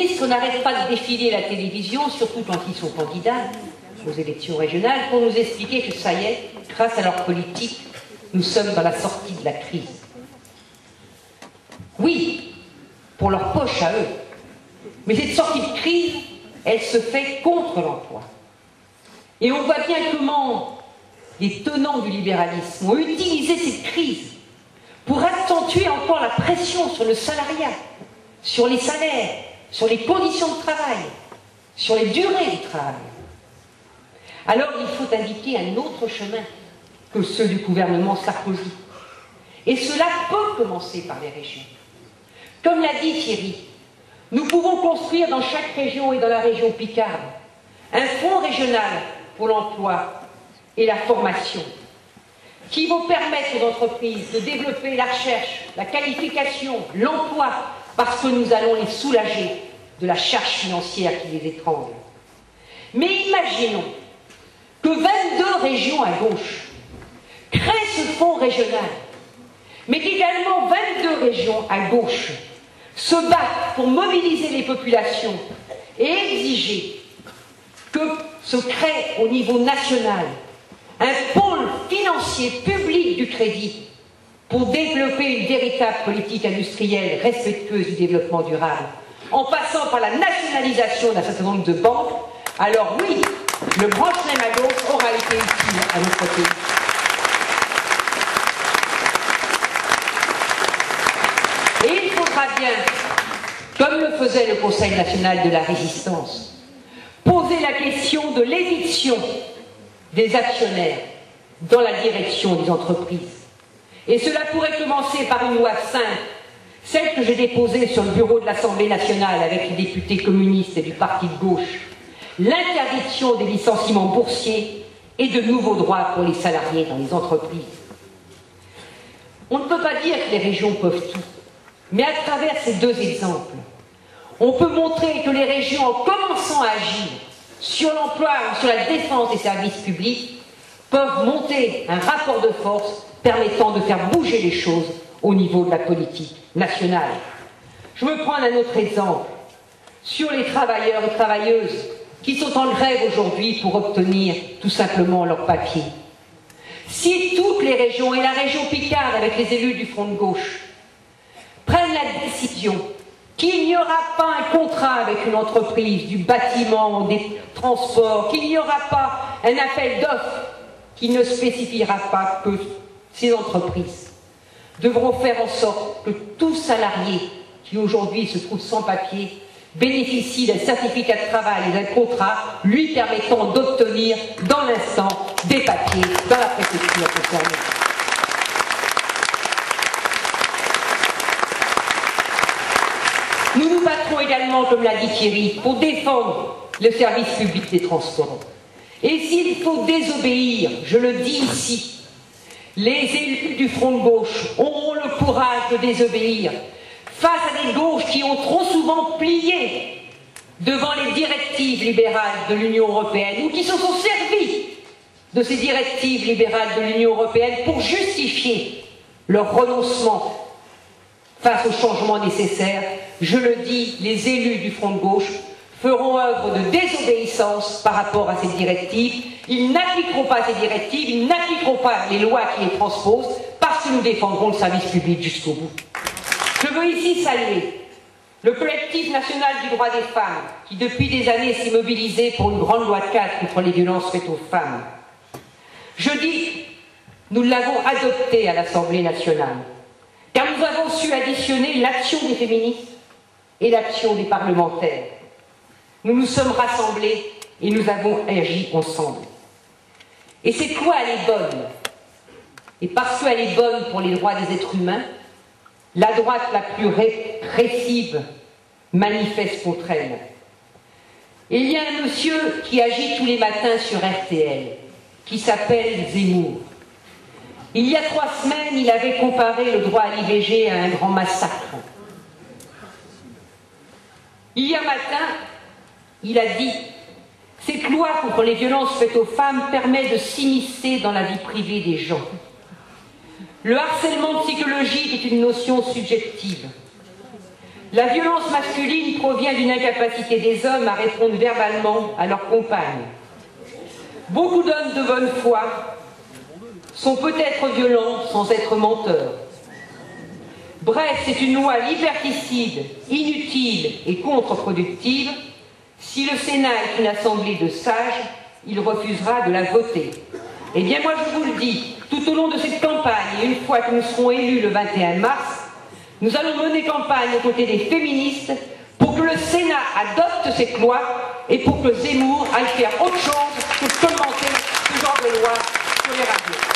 ministres n'arrêtent pas de défiler la télévision, surtout quand ils sont candidats aux élections régionales, pour nous expliquer que ça y est, grâce à leur politique, nous sommes dans la sortie de la crise. Oui, pour leur poche à eux. Mais cette sortie de crise, elle se fait contre l'emploi. Et on voit bien comment les tenants du libéralisme ont utilisé cette crise pour accentuer encore la pression sur le salariat, sur les salaires, sur les conditions de travail, sur les durées du travail. Alors il faut indiquer un autre chemin que ceux du gouvernement Sarkozy. Et cela peut commencer par les régions. Comme l'a dit Thierry, nous pouvons construire dans chaque région et dans la région Picarde un fonds régional pour l'emploi et la formation qui vont permettre aux entreprises de développer la recherche, la qualification, l'emploi, parce que nous allons les soulager de la charge financière qui les étrangle. Mais imaginons que 22 régions à gauche créent ce fonds régional, mais qu'également 22 régions à gauche se battent pour mobiliser les populations et exiger que se crée au niveau national un pôle financier public du crédit pour développer une véritable politique industrielle respectueuse du développement durable, en passant par la nationalisation d'un certain nombre de banques. Alors oui, le branche-même à gauche aura été utile à notre pays. Et il faudra bien, comme le faisait le Conseil national de la résistance, poser la question de l'éviction des actionnaires dans la direction des entreprises. Et cela pourrait commencer par une loi simple, celle que j'ai déposée sur le bureau de l'Assemblée nationale avec les députés communistes et du parti de gauche, l'interdiction des licenciements boursiers et de nouveaux droits pour les salariés dans les entreprises. On ne peut pas dire que les régions peuvent tout, mais à travers ces deux exemples, on peut montrer que les régions, en commençant à agir sur l'emploi ou sur la défense des services publics, peuvent monter un rapport de force permettant de faire bouger les choses au niveau de la politique nationale. Je me prends un autre exemple sur les travailleurs et travailleuses qui sont en grève aujourd'hui pour obtenir tout simplement leurs papiers. Si toutes les régions, et la région Picarde avec les élus du Front de gauche, prennent la décision qu'il n'y aura pas un contrat avec une entreprise du bâtiment, des transports, qu'il n'y aura pas un appel d'offres qui ne spécifiera pas que ces entreprises devront faire en sorte que tout salarié qui aujourd'hui se trouve sans papier bénéficie d'un certificat de travail et d'un contrat lui permettant d'obtenir dans l'instant des papiers dans la préfecture concernée. Nous nous battrons également, comme l'a dit Thierry, pour défendre le service public des transports. Et s'il faut désobéir, je le dis ici, les élus du Front de gauche auront le courage de désobéir face à des gauches qui ont trop souvent plié devant les directives libérales de l'Union européenne ou qui se sont servis de ces directives libérales de l'Union européenne pour justifier leur renoncement face aux changements nécessaires. Je le dis, les élus du Front de gauche feront œuvre de désobéissance par rapport à ces directives. Ils n'appliqueront pas ces directives, ils n'appliqueront pas les lois qui les transposent, parce que nous défendrons le service public jusqu'au bout. Je veux ici saluer le collectif national du droit des femmes, qui depuis des années s'est mobilisé pour une grande loi de cadre contre les violences faites aux femmes. Je dis, nous l'avons adoptée à l'Assemblée nationale, car nous avons su additionner l'action des féministes et l'action des parlementaires. Nous nous sommes rassemblés et nous avons agi ensemble. Et cette loi, elle est bonne. Et parce qu'elle est bonne pour les droits des êtres humains, la droite la plus répressive manifeste contre elle. Et il y a un monsieur qui agit tous les matins sur RTL, qui s'appelle Zemmour. Il y a 3 semaines, il avait comparé le droit à l'IVG à un grand massacre. Il y a matin, il a dit « Cette loi contre les violences faites aux femmes permet de s'immiscer dans la vie privée des gens. Le harcèlement psychologique est une notion subjective. La violence masculine provient d'une incapacité des hommes à répondre verbalement à leurs compagnes. Beaucoup d'hommes de bonne foi sont peut-être violents sans être menteurs. Bref, c'est une loi liberticide, inutile et contre-productive. Si le Sénat est une assemblée de sages, il refusera de la voter. Eh bien moi je vous le dis, tout au long de cette campagne, et une fois que nous serons élus le 21 mars, nous allons mener campagne aux côtés des féministes pour que le Sénat adopte cette loi et pour que Zemmour aille faire autre chose que commenter ce genre de loi sur les radios.